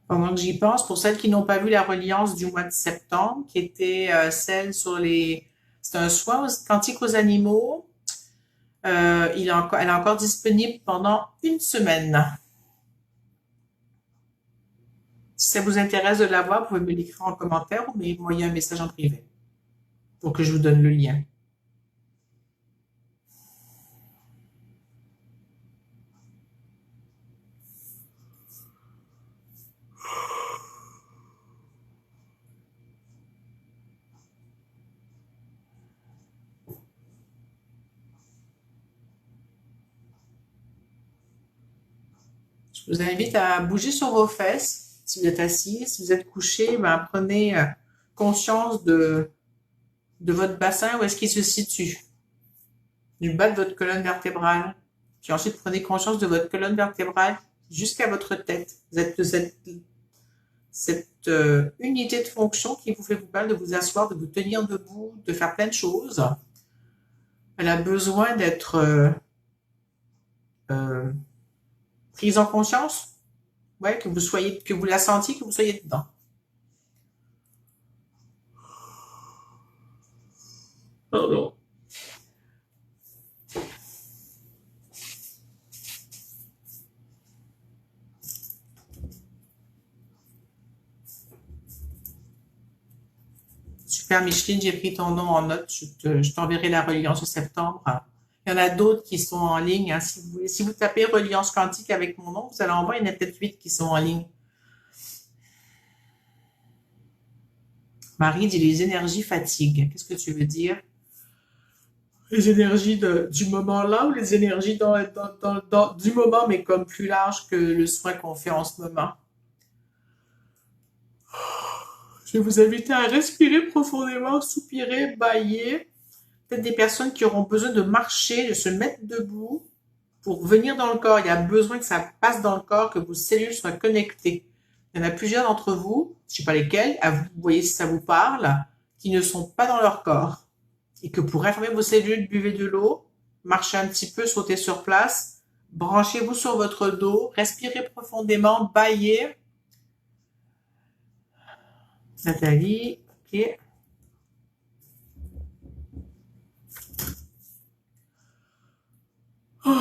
Pendant que j'y pense, pour celles qui n'ont pas vu la reliance du mois de septembre, qui était celle sur les... C'est un soin quantique aux animaux. Elle est encore disponible pendant une semaine. Si ça vous intéresse de la voir, vous pouvez me l'écrire en commentaire ou m'envoyer un message en privé pour que je vous donne le lien. Je vous invite à bouger sur vos fesses. Si vous êtes assis, si vous êtes couché, ben, prenez conscience de votre bassin, où est-ce qu'il se situe, du bas de votre colonne vertébrale. Puis ensuite, prenez conscience de votre colonne vertébrale jusqu'à votre tête. Vous êtes cette unité de fonction qui vous fait vous permettre de vous asseoir, de vous tenir debout, de faire plein de choses. Elle a besoin d'être prise en conscience. Ouais, que vous la sentiez, que vous soyez dedans. Pardon. Super Micheline, j'ai pris ton nom en note. Je t'enverrai la reliance de septembre. Il y en a d'autres qui sont en ligne. Hein. Si vous tapez reliance quantique avec mon nom, vous allez en voir, il y en a peut-être 8 qui sont en ligne. Marie dit les énergies fatiguent. Qu'est-ce que tu veux dire? Les énergies du moment là ou les énergies du moment, mais comme plus large que le soin qu'on fait en ce moment? Je vais vous inviter à respirer profondément, soupirer, bâiller. Peut-être des personnes qui auront besoin de marcher, de se mettre debout pour venir dans le corps. Il y a besoin que ça passe dans le corps, que vos cellules soient connectées. Il y en a plusieurs d'entre vous, je ne sais pas lesquels, vous voyez si ça vous parle, qui ne sont pas dans leur corps. Et que pour réformer vos cellules, buvez de l'eau, marchez un petit peu, sautez sur place, branchez-vous sur votre dos, respirez profondément, bâillez. Nathalie, ok. Oh.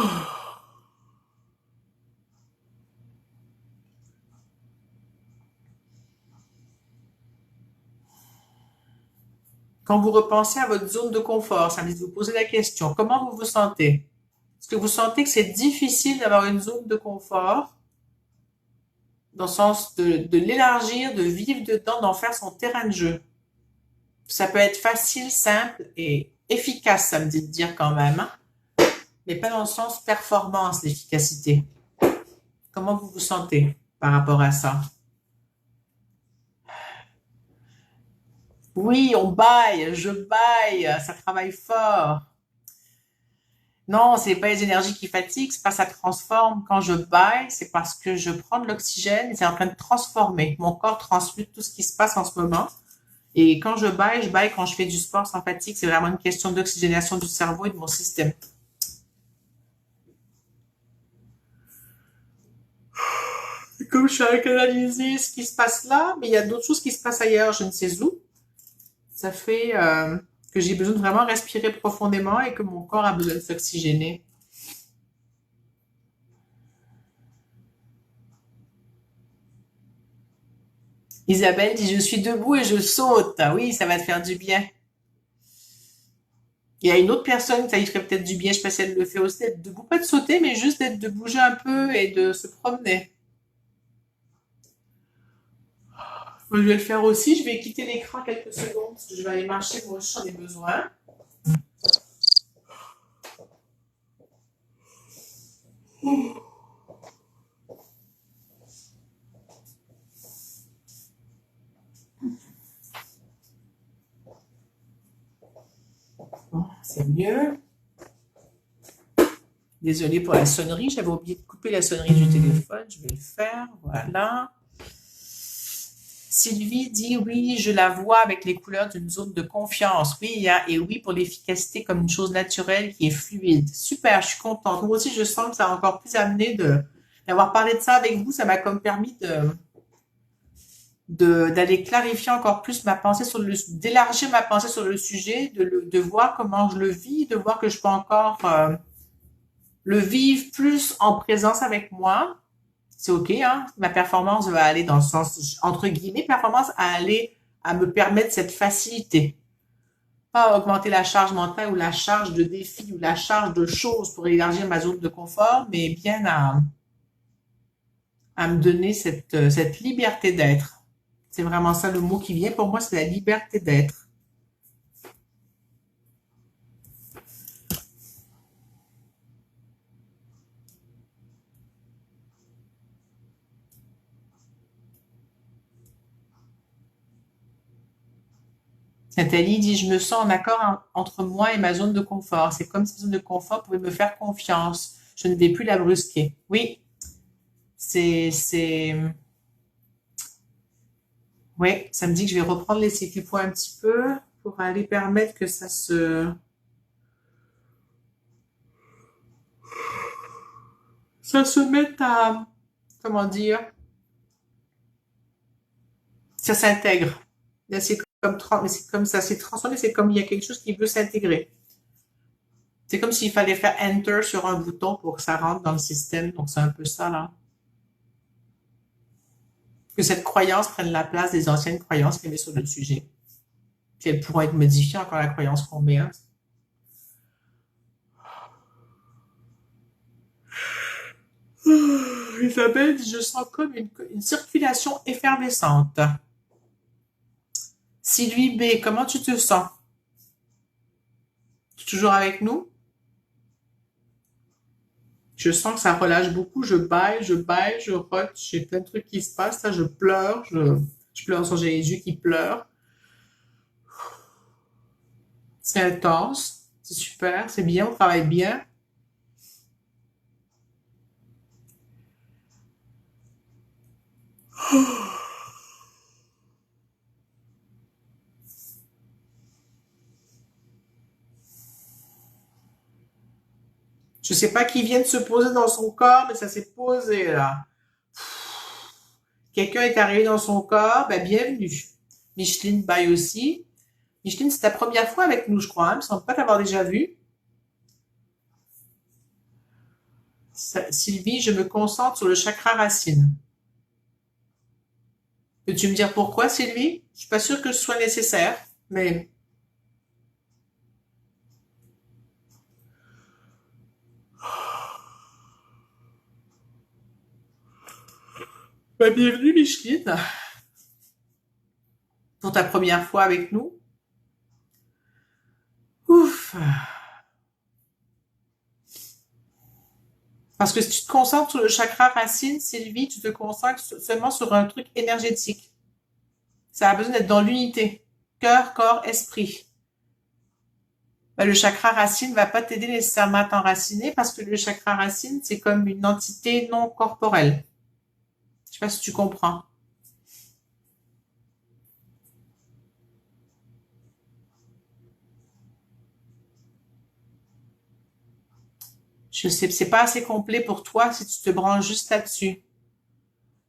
Quand vous repensez à votre zone de confort, ça me dit de vous poser la question, comment vous vous sentez? Est-ce que vous sentez que c'est difficile d'avoir une zone de confort, dans le sens de l'élargir, de vivre dedans, d'en faire son terrain de jeu? Ça peut être facile, simple et efficace, ça me dit de dire quand même, hein, mais pas dans le sens performance, l'efficacité. Comment vous vous sentez par rapport à ça? Oui, on baille, je baille, ça travaille fort. Non, c'est pas les énergies qui fatiguent, c'est pas ça transforme. Quand je baille, c'est parce que je prends de l'oxygène et c'est en train de transformer. Mon corps transmute tout ce qui se passe en ce moment. Et quand je baille quand je fais du sport sans fatigue. C'est vraiment une question d'oxygénation du cerveau et de mon système. Comme je suis à canaliser ce qui se passe là, mais il y a d'autres choses qui se passent ailleurs, je ne sais où. Ça fait que j'ai besoin de vraiment respirer profondément et que mon corps a besoin de s'oxygéner. Isabelle dit, je suis debout et je saute. Ah oui, ça va te faire du bien. Il y a une autre personne, ça lui ferait peut-être du bien, je sais pas si elle le fait aussi, d'être debout, pas de sauter, mais juste de bouger un peu et de se promener. Moi, je vais le faire aussi, je vais quitter l'écran quelques secondes, parce que je vais aller marcher, moi j'en ai besoin. Bon, c'est mieux. Désolée pour la sonnerie, j'avais oublié de couper la sonnerie du téléphone, je vais le faire, voilà. Sylvie dit oui, je la vois avec les couleurs d'une zone de confiance. Oui, et oui pour l'efficacité comme une chose naturelle qui est fluide. Super, je suis contente. Moi aussi, je sens que ça a encore plus amené d'avoir parlé de ça avec vous. Ça m'a comme permis d'aller clarifier encore plus ma pensée d'élargir ma pensée sur le sujet, de voir comment je le vis, de voir que je peux encore le vivre plus en présence avec moi. C'est OK, hein? Ma performance va aller dans le sens, entre guillemets, performance à aller à me permettre cette facilité. Pas à augmenter la charge mentale ou la charge de défis ou la charge de choses pour élargir ma zone de confort, mais bien à me donner cette liberté d'être. C'est vraiment ça le mot qui vient pour moi, c'est la liberté d'être. Nathalie dit, je me sens en accord entre moi et ma zone de confort. C'est comme si ma zone de confort pouvait me faire confiance. Je ne vais plus la brusquer. Oui, c'est, ouais, ça me dit que je vais reprendre les sécu-points un petit peu pour aller permettre que ça se mette à, comment dire, ça s'intègre. Là, c'est mais c'est comme ça, c'est transformé, c'est comme il y a quelque chose qui veut s'intégrer. C'est comme s'il fallait faire Enter sur un bouton pour que ça rentre dans le système. Donc, c'est un peu ça, là. Que cette croyance prenne la place des anciennes croyances qu'il y avait sur le sujet. Puis elles pourront être modifiées encore la croyance qu'on met. Hein. Isabelle dit, je sens comme une circulation effervescente. Sylvie B, comment tu te sens? Tu es toujours avec nous? Je sens que ça relâche beaucoup. Je baille, je rote. J'ai plein de trucs qui se passent. Là, je pleure. Je pleure. J'ai les yeux qui pleurent. C'est intense. C'est super. C'est bien. On travaille bien. Je sais pas qui vient de se poser dans son corps, mais ça s'est posé là. Quelqu'un est arrivé dans son corps. Ben, bienvenue. Micheline baille aussi. Micheline, c'est ta première fois avec nous, je crois. Hein? Il me semble pas t'avoir déjà vu. Sylvie, je me concentre sur le chakra racine. Peux-tu me dire pourquoi, Sylvie? Je suis pas sûre que ce soit nécessaire, mais bah, bienvenue, Micheline, pour ta première fois avec nous. Ouf. Parce que si tu te concentres sur le chakra racine, Sylvie, tu te concentres seulement sur un truc énergétique. Ça a besoin d'être dans l'unité. Cœur, corps, esprit. Ben, le chakra racine va pas t'aider nécessairement à t'enraciner parce que le chakra racine, c'est comme une entité non corporelle. Je sais pas si tu comprends. Je sais, c'est pas assez complet pour toi si tu te branches juste là-dessus.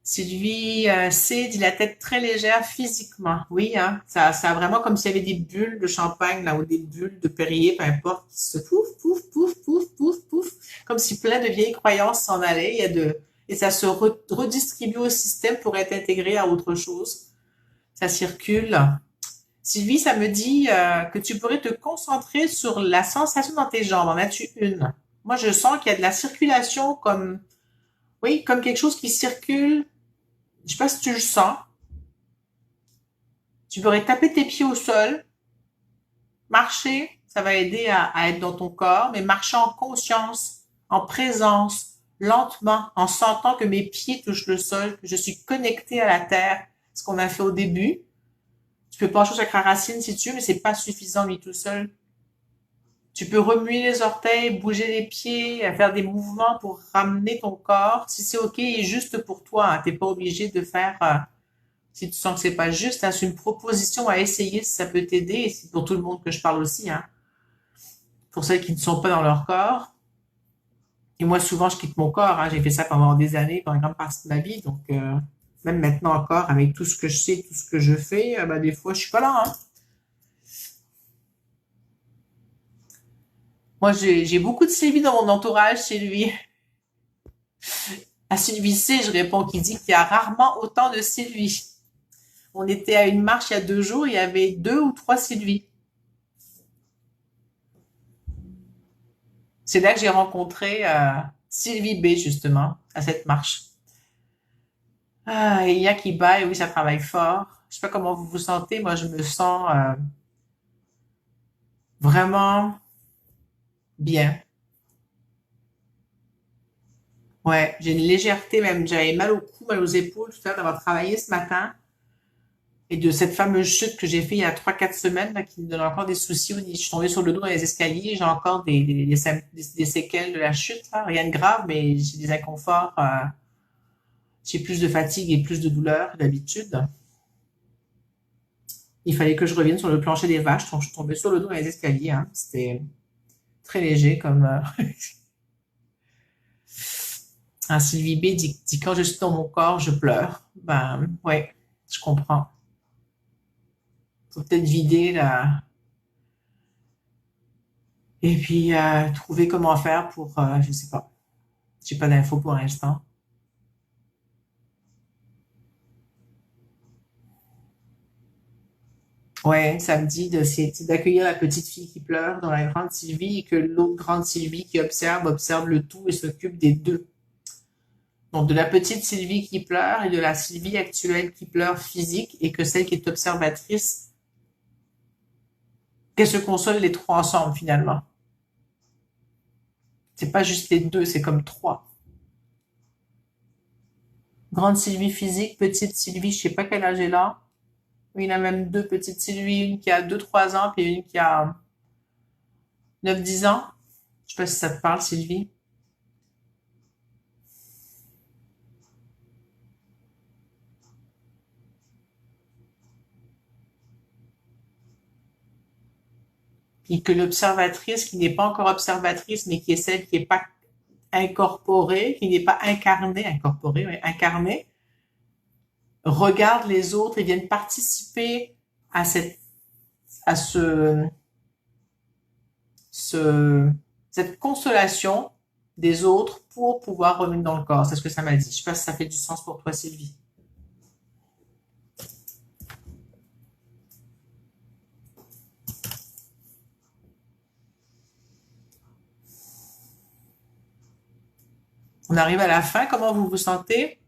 Sylvie C dit la tête très légère physiquement. Oui, hein, ça a vraiment comme s'il y avait des bulles de champagne là ou des bulles de Perrier, peu importe, qui se pouf, pouf, pouf, pouf, pouf, pouf, comme si plein de vieilles croyances s'en allaient. Et ça se redistribue au système pour être intégré à autre chose. Ça circule. Sylvie, ça me dit que tu pourrais te concentrer sur la sensation dans tes jambes. En as-tu une? Moi, je sens qu'il y a de la circulation comme, oui, comme quelque chose qui circule. Je sais pas si tu le sens. Tu pourrais taper tes pieds au sol, marcher, ça va aider à être dans ton corps, mais marcher en conscience, en présence, lentement, en sentant que mes pieds touchent le sol, que je suis connectée à la terre, ce qu'on a fait au début. Tu peux pencher sur la racine si tu veux, mais c'est pas suffisant lui tout seul. Tu peux remuer les orteils, bouger les pieds, faire des mouvements pour ramener ton corps. Si c'est OK et juste pour toi, hein, t'es pas obligé de faire si tu sens que c'est pas juste, hein, c'est une proposition à essayer si ça peut t'aider. Et c'est pour tout le monde que je parle aussi, hein. Pour celles qui ne sont pas dans leur corps. Et moi, souvent, je quitte mon corps. Hein. J'ai fait ça pendant des années, pendant une grande partie de ma vie. Donc, Même maintenant encore, avec tout ce que je sais, tout ce que je fais, bah, des fois, je suis pas là, hein. Moi, j'ai beaucoup de Sylvie dans mon entourage chez lui. À Sylvie C, je réponds qu'il dit qu'il y a rarement autant de Sylvie. On était à une marche il y a 2 jours, il y avait 2 ou 3 Sylvie. C'est là que j'ai rencontré Sylvie B, justement, à cette marche. Ah, et il y a qui baille, oui, ça travaille fort. Je sais pas comment vous vous sentez, moi je me sens vraiment bien. Ouais, j'ai une légèreté même, j'avais mal au cou, mal aux épaules tout à l'heure d'avoir travaillé ce matin et de cette fameuse chute que j'ai fait il y a 3 4 semaines là, qui me donne encore des soucis. Je suis tombée sur le dos dans les escaliers, j'ai encore des séquelles de la chute, là. Rien de grave, mais j'ai des inconforts, j'ai plus de fatigue et plus de douleur que d'habitude. Il fallait que je revienne sur le plancher des vaches, donc je suis tombée sur le dos dans les escaliers, hein. C'était très léger comme un Sylvie B dit quand je suis dans mon corps, je pleure. Ben ouais, je comprends. Faut peut-être vider là et puis trouver comment faire pour je sais pas. J'ai pas d'infos pour l'instant. Ouais, ça me dit c'est d'accueillir la petite fille qui pleure dans la grande Sylvie et que l'autre grande Sylvie qui observe le tout et s'occupe des deux. Donc de la petite Sylvie qui pleure et de la Sylvie actuelle qui pleure physique et que celle qui est observatrice, qu'elle se console les trois ensemble finalement. C'est pas juste les deux, c'est comme trois. Grande Sylvie physique, petite Sylvie, je sais pas quel âge elle a. Il y en a même deux petites Sylvie, une qui a 2 3 ans, puis une qui a 9 10 ans. Je sais pas si ça te parle, Sylvie. Puis que l'observatrice, qui n'est pas encore observatrice, mais qui est celle qui n'est pas incorporée, qui n'est pas incarnée, incorporée, oui, incarnée, regarde les autres et viennent participer à à ce, cette consolation des autres pour pouvoir revenir dans le corps. C'est ce que ça m'a dit. Je sais pas si ça fait du sens pour toi, Sylvie. On arrive à la fin. Comment vous vous sentez?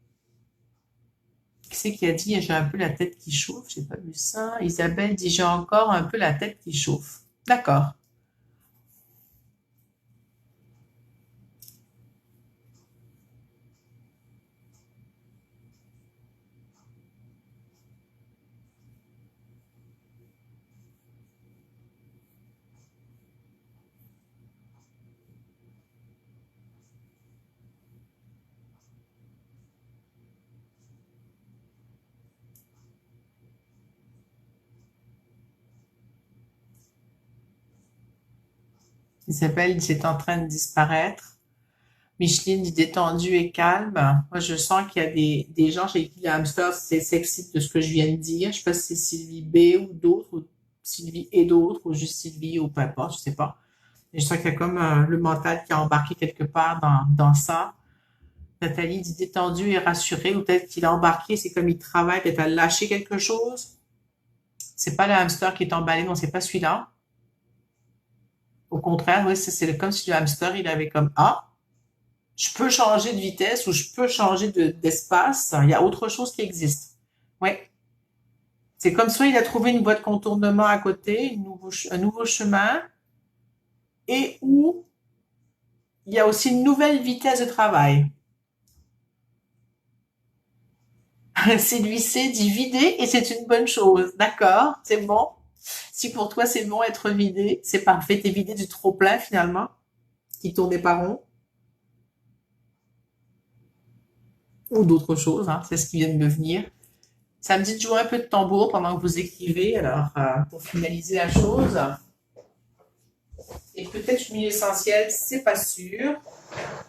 Qui c'est qui a dit j'ai un peu la tête qui chauffe? J'ai pas vu ça. Isabelle dit j'ai encore un peu la tête qui chauffe. D'accord. Isabelle dit c'est en train de disparaître. Micheline dit détendu et calme. Moi, je sens qu'il y a des gens chez qui le hamster s'excite de ce que je viens de dire. Je sais pas si c'est Sylvie B ou d'autres, ou Sylvie et d'autres, ou juste Sylvie ou peu importe, je sais pas. Et je sens qu'il y a comme le mental qui a embarqué quelque part dans ça. Nathalie dit détendu et rassuré, ou peut-être qu'il a embarqué, c'est comme il travaille, peut-être à lâcher quelque chose. C'est pas le hamster qui est emballé, non, c'est pas celui-là. Au contraire, oui, c'est comme si le hamster, il avait comme, ah, je peux changer de vitesse ou je peux changer d'espace. Il y a autre chose qui existe. Ouais. C'est comme soit il a trouvé une voie de contournement à côté, un nouveau chemin, et où il y a aussi une nouvelle vitesse de travail. Celui C dit vider et c'est une bonne chose. D'accord, c'est bon. Si pour toi c'est bon être vidé, c'est parfait. T'es vidé du trop plein finalement, qui tournait pas rond, ou d'autres choses. Hein, c'est ce qui vient de me venir. Ça me dit de jouer un peu de tambour pendant que vous écrivez. Alors pour finaliser la chose, et peut-être une essentielle, c'est pas sûr.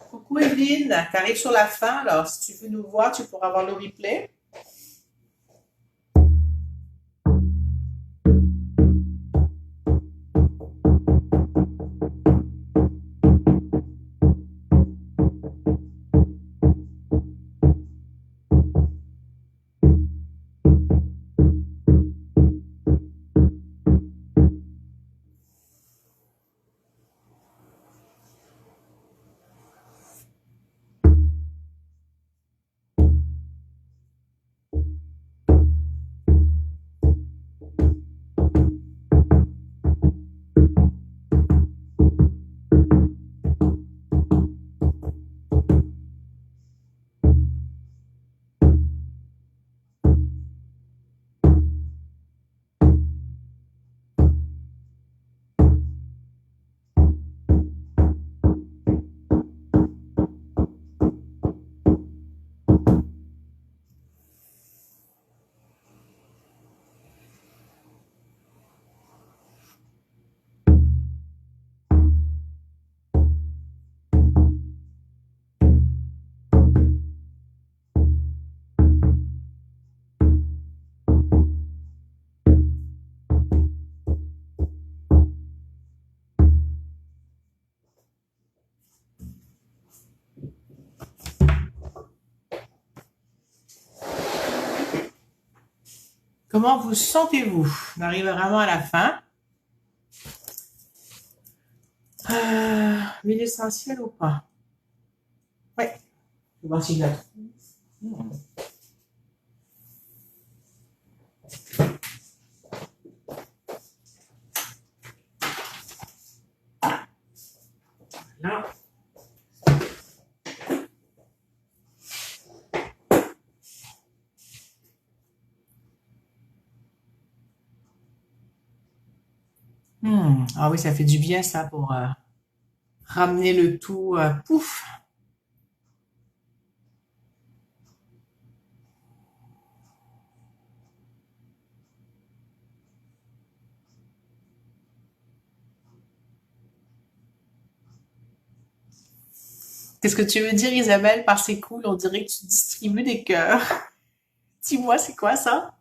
Coucou Evelyne, t'arrives sur la fin. Alors si tu veux nous voir, tu pourras avoir le replay. Comment vous sentez-vous? On arrive vraiment à la fin. L'huile essentielle ou pas? Ouais. Je vais voir si je la trouve. Hmm. Là. Ah oui, ça fait du bien ça pour ramener le tout. Pouf. Qu'est-ce que tu veux dire, Isabelle, par c'est cool? On dirait que tu distribues des cœurs. Dis-moi, c'est quoi ça?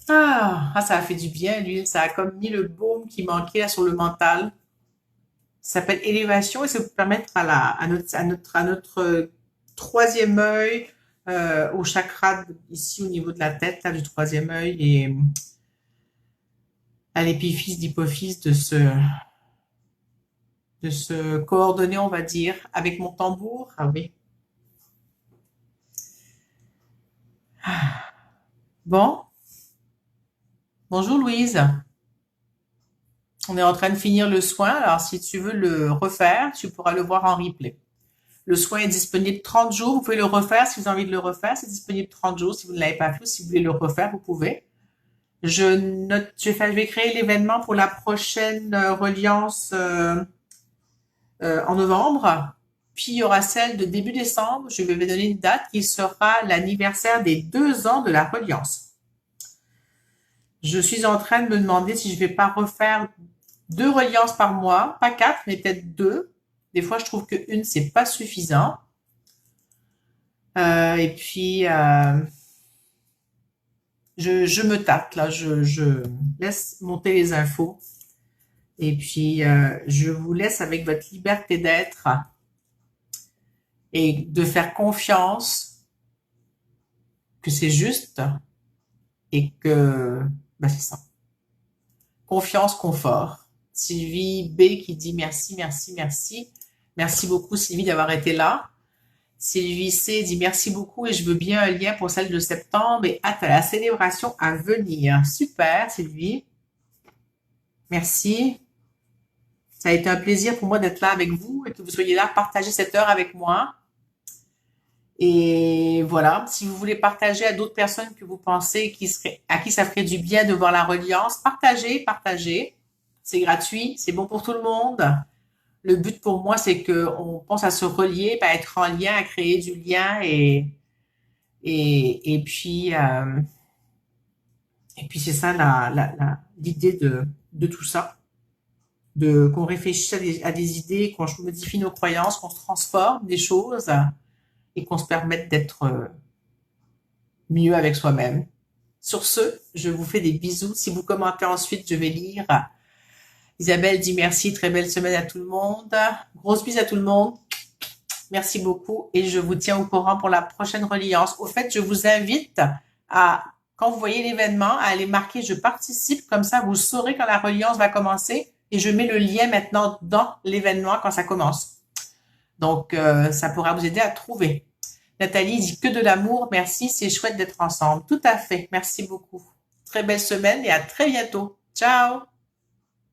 Ça a fait du bien, l'huile. Ça a comme mis le baume qui manquait là sur le mental. Ça s'appelle élévation et ça peut permettre à notre troisième œil, au chakra ici au niveau de la tête, là, du troisième œil et à l'épiphyse, l'hypophyse de se coordonner, on va dire, avec mon tambour. Ah oui. Bon, bonjour Louise. On est en train de finir le soin. Alors, si tu veux le refaire, tu pourras le voir en replay. Le soin est disponible 30 jours. Vous pouvez le refaire si vous avez envie de le refaire. C'est disponible 30 jours. Si vous ne l'avez pas fait, si vous voulez le refaire, vous pouvez. Je vais créer l'événement pour la prochaine reliance en novembre. Puis il y aura celle de début décembre. Je vais vous donner une date qui sera l'anniversaire des 2 ans de la reliance. Je suis en train de me demander si je vais pas refaire 2 reliances par mois, pas 4, mais peut-être 2. Des fois, je trouve qu'une, c'est pas suffisant. Et puis, je me tâte, là, je laisse monter les infos. Et puis, je vous laisse avec votre liberté d'être et de faire confiance que c'est juste et que, c'est ça. Confiance, confort. Sylvie B qui dit merci, merci, merci. Merci beaucoup Sylvie d'avoir été là. Sylvie C dit merci beaucoup et je veux bien un lien pour celle de septembre et hâte à la célébration à venir. Super Sylvie. Merci. Ça a été un plaisir pour moi d'être là avec vous et que vous soyez là, partager cette heure avec moi. Et voilà, si vous voulez partager à d'autres personnes que vous pensez à qui ça ferait du bien de voir la reliance, partagez. C'est gratuit, c'est bon pour tout le monde. Le but pour moi, c'est qu'on pense à se relier, à être en lien, à créer du lien et puis c'est ça l'idée de tout ça, qu'on réfléchisse à des idées, qu'on modifie nos croyances, qu'on se transforme des choses et qu'on se permette d'être mieux avec soi-même. Sur ce, je vous fais des bisous. Si vous commentez ensuite, je vais lire. Isabelle dit merci, très belle semaine à tout le monde. Grosse bise à tout le monde. Merci beaucoup et je vous tiens au courant pour la prochaine reliance. Au fait, je vous invite à, quand vous voyez l'événement, à aller marquer je participe, comme ça vous saurez quand la reliance va commencer et je mets le lien maintenant dans l'événement quand ça commence. Donc, ça pourra vous aider à trouver. Nathalie dit que de l'amour, merci, c'est chouette d'être ensemble. Tout à fait, merci beaucoup. Très belle semaine et à très bientôt. Ciao!